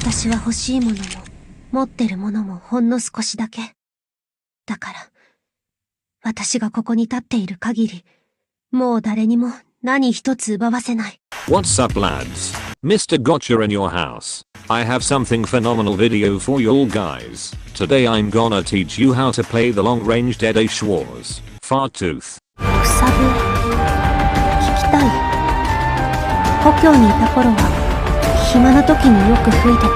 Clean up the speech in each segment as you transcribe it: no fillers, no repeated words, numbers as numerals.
私は欲しいものも、持ってるものもほんの少しだけ。だから、私がここに立っている限り、もう誰にも何一つ奪わせない。What's up lads? Mr. Gotcha in your house. I have something phenomenal video for you all guys. Today I'm gonna teach you how to play the long range Dead A Schwarz, Fartooth. 草笛。聞きたい。故郷にいた頃は、暇な時によく吹いてた。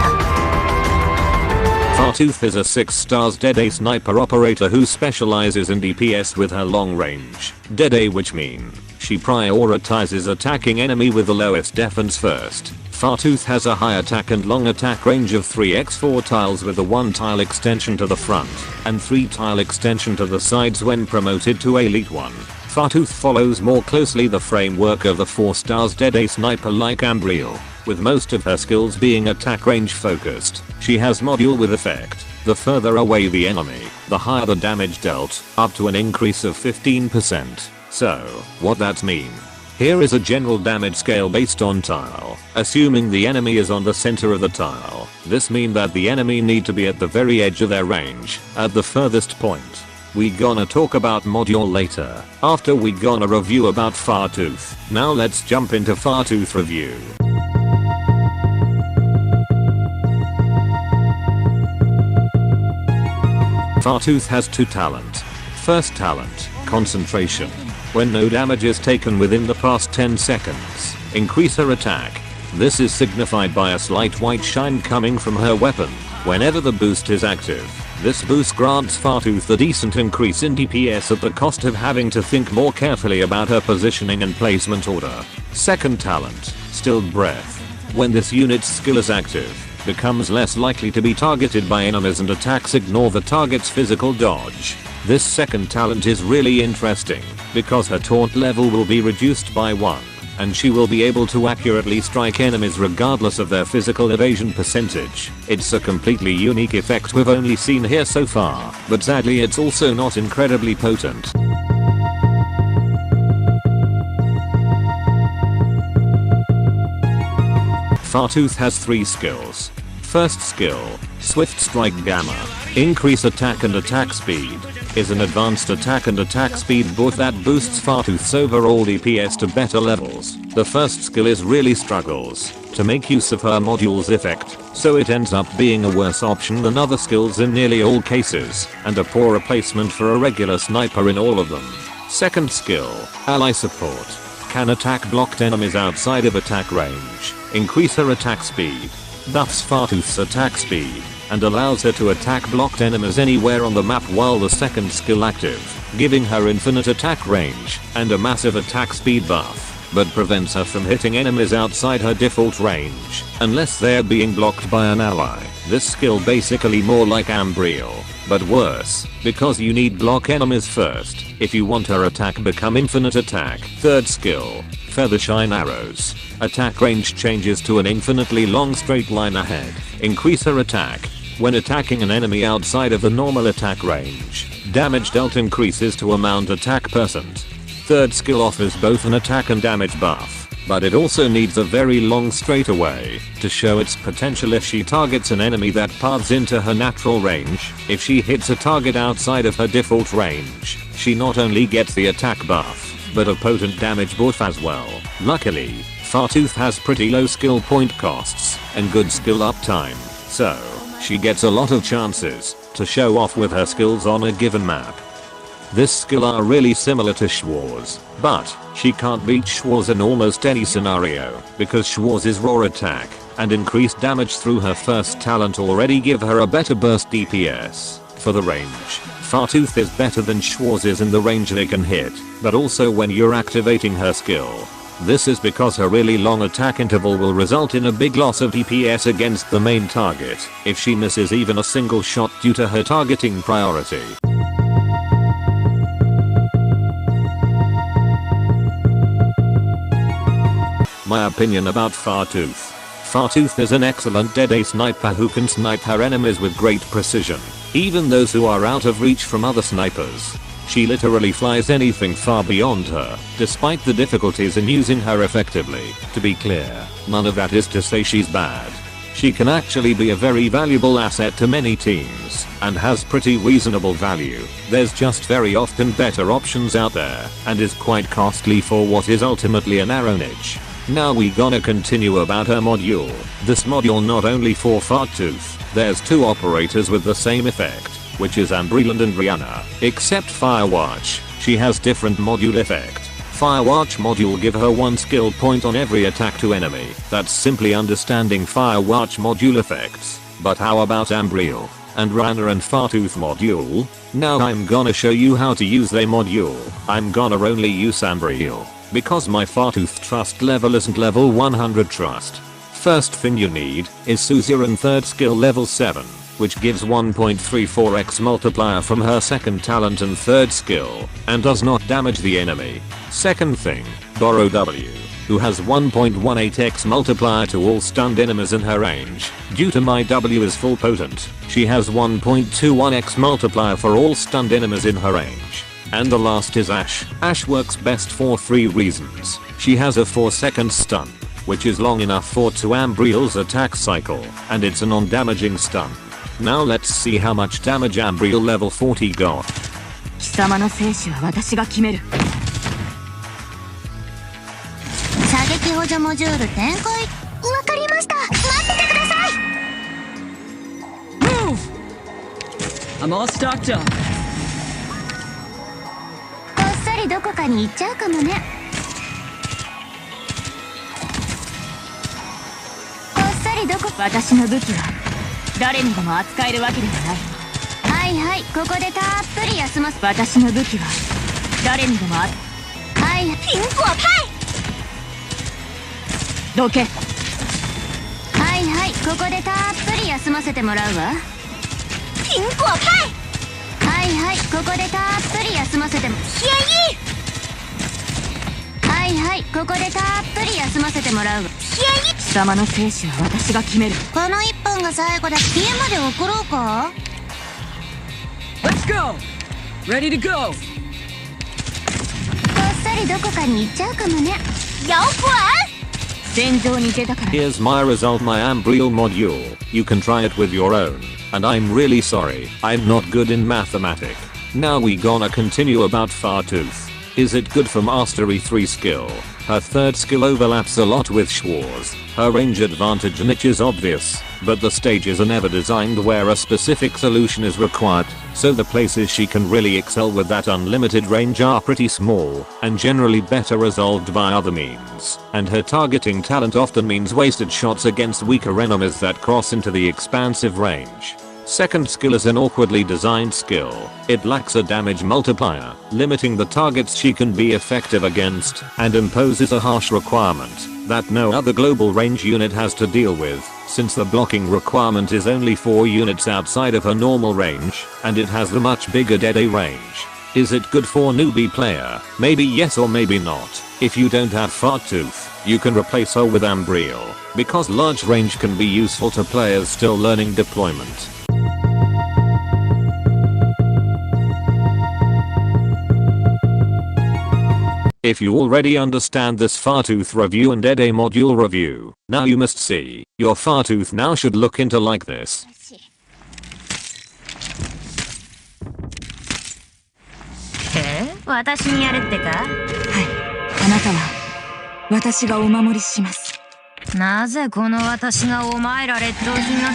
Fartooth is a 6 stars Dead A sniper operator who specializes in DPS with her long range, Dead A, which mean she prioritizes attacking enemy with the lowest defense first. Fartooth has a high attack and long attack range of 3x4 tiles with a 1 tile extension to the front and 3 tile extension to the sides when promoted to Elite 1. Fartooth follows more closely the framework of the 4 stars Dead A sniper like Umbriel, with most of her skills being attack range focused. She has module with effect. The further away the enemy, the higher the damage dealt, up to an increase of 15%. So, what that mean? Here is a general damage scale based on tile. Assuming the enemy is on the center of the tile, this mean that the enemy need to be at the very edge of their range, at the furthest point. We gonna talk about module later, after we gonna review about Fartooth. Now let's jump into Fartooth review. Fartooth has 2 talent. First talent, concentration. When no damage is taken within the past 10 seconds, increase her attack. This is signified by a slight white shine coming from her weapon whenever the boost is active. This boost grants Fartooth a decent increase in DPS at the cost of having to think more carefully about her positioning and placement order. Second talent, stilled breath. When this unit's skill is active, becomes less likely to be targeted by enemies and attacks ignore the target's physical dodge. This second talent is really interesting, because her taunt level will be reduced by 1, and she will be able to accurately strike enemies regardless of their physical evasion percentage. It's a completely unique effect we've only seen here so far, but sadly it's also not incredibly potent. Fartooth has 3 skills. First skill, Swift Strike Gamma. Increase attack and attack speed. Is an advanced attack and attack speed buff that boosts Fartooth's overall DPS to better levels. The first skill is really struggles to make use of her module's effect, so it ends up being a worse option than other skills in nearly all cases, and a poor replacement for a regular sniper in all of them. Second skill, Ally Support. Can attack blocked enemies outside of attack range. Increase her attack speed. Buffs Fartooth's attack speed and allows her to attack blocked enemies anywhere on the map while the second skill active, giving her infinite attack range and a massive attack speed buff, but prevents her from hitting enemies outside her default range, unless they're being blocked by an ally. This skill basically more like Umbriel, but worse, because you need block enemies first, if you want her attack become infinite attack. Third skill, Feathershine Arrows. Attack range changes to an infinitely long straight line ahead. Increase her attack. When attacking an enemy outside of the normal attack range, damage dealt increases to amount attack percent. Third skill offers both an attack and damage buff, but it also needs a very long straightaway to show its potential if she targets an enemy that paths into her natural range. If she hits a target outside of her default range, she not only gets the attack buff, but a potent damage buff as well. Luckily, Fartooth has pretty low skill point costs and good skill uptime, so she gets a lot of chances to show off with her skills on a given map. This skill are really similar to Schwarz, but she can't beat Schwarz in almost any scenario because Schwarz's raw attack and increased damage through her first talent already give her a better burst DPS. For the range, Fartooth is better than Schwarz's in the range they can hit, but also when you're activating her skill. This is because her really long attack interval will result in a big loss of DPS against the main target if she misses even a single shot due to her targeting priority. My opinion about Fartooth. Fartooth is an excellent Dead A sniper who can snipe her enemies with great precision, even those who are out of reach from other snipers. She literally flies anything far beyond her, despite the difficulties in using her effectively. To be clear, none of that is to say she's bad. she can actually be a very valuable asset to many teams, and has pretty reasonable value. There's just very often better options out there, and is quite costly for what is ultimately a narrow niche. Now we gonna continue about her module. This module not only for Fartooth, there's 2 operators with the same effect, which is Ambriel and Rihanna, except Firewatch, she has different module effect. Firewatch module give her 1 skill point on every attack to enemy. That's simply understanding Firewatch module effects. But how about Ambriel and Rihanna and Fartooth module? Now I'm gonna show you how to use their module. I'm gonna only use Ambriel, because my Fartooth trust level isn't level 100 trust. First thing you need is Suzerain 3rd skill level 7. Which gives 1.34x multiplier from her 2nd talent and 3rd skill, and does not damage the enemy. Second thing, Borrow W, who has 1.18x multiplier to all stunned enemies in her range. Due to my W is full potent, she has 1.21x multiplier for all stunned enemies in her range. And the last is Ashe. Ashe works best for 3 reasons. She has a 4-second stun, which is long enough for 2 Ambriel's attack cycle, and it's a non-damaging stun. Now let's see how much damage Ambriel level 40 got. 貴様の生死は私が決める。射撃補助モジュール展開。わかりました。待っててください。Move! I'm all stocked up. こっそりどこかに行っちゃうかもね。こっそりどこ。私の武器は誰にでも扱えるわけではない。はいはい、ここでたっぷり休ませ。私の武器は誰にでもはい、苹果派。どけ。はいはい、ここでたっぷり休ませてもらうわ。苹果派。はいはい、ここでたっぷり休ませても。はいはい、ここでたっぷり休ませてもらうわ。貴様の生死は私が決める。この1本が最後だ。家まで送ろうか。 Let's go! Ready to go! こっそりどこかに行っちゃうかもね。よくわ。戦場に出たから。 Here's my result, my Ambriel module. You can try it with your own. And I'm really sorry, I'm not good in mathematics. Now we gonna continue about Fartooth. Is it good for mastery 3 skill? Her 3rd skill overlaps a lot with Schwarz. Her range advantage niche is obvious, but the stages are never designed where a specific solution is required, so the places she can really excel with that unlimited range are pretty small, and generally better resolved by other means. And her targeting talent often means wasted shots against weaker enemies that cross into the expansive range. Second skill is an awkwardly designed skill. It lacks a damage multiplier, limiting the targets she can be effective against, and imposes a harsh requirement that no other global range unit has to deal with, since the blocking requirement is only 4 units outside of her normal range, and it has the much bigger dead A range. Is it good for newbie player? Maybe yes or maybe not. If you don't have Fartooth, you can replace her with Ambriel, because large range can be useful to players still learning deployment. If you already understand this Fartooth review and Dead A module review, now you must see, your Fartooth now should look into like this. 私にやるってか？はい。あなたは私がお守りします。なぜこの私がお前ら劣等品の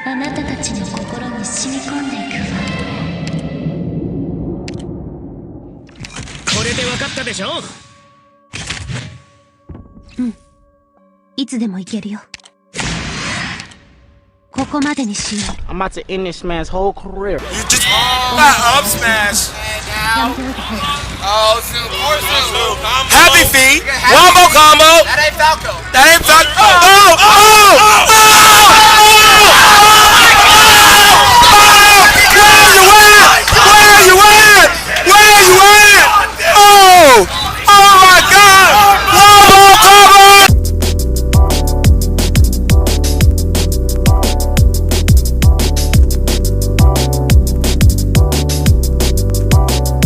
あなたたちの心に染み込んでいくわ。これで分かったでしょ？うん。いつでも行けるよ。ここまでにしよう。 I'm about to end this man's whole career. You just got up smash. Oh, heavy feet. One more combo. That ain't Falco. That ain't Falco. Oh, oh, oh, oh.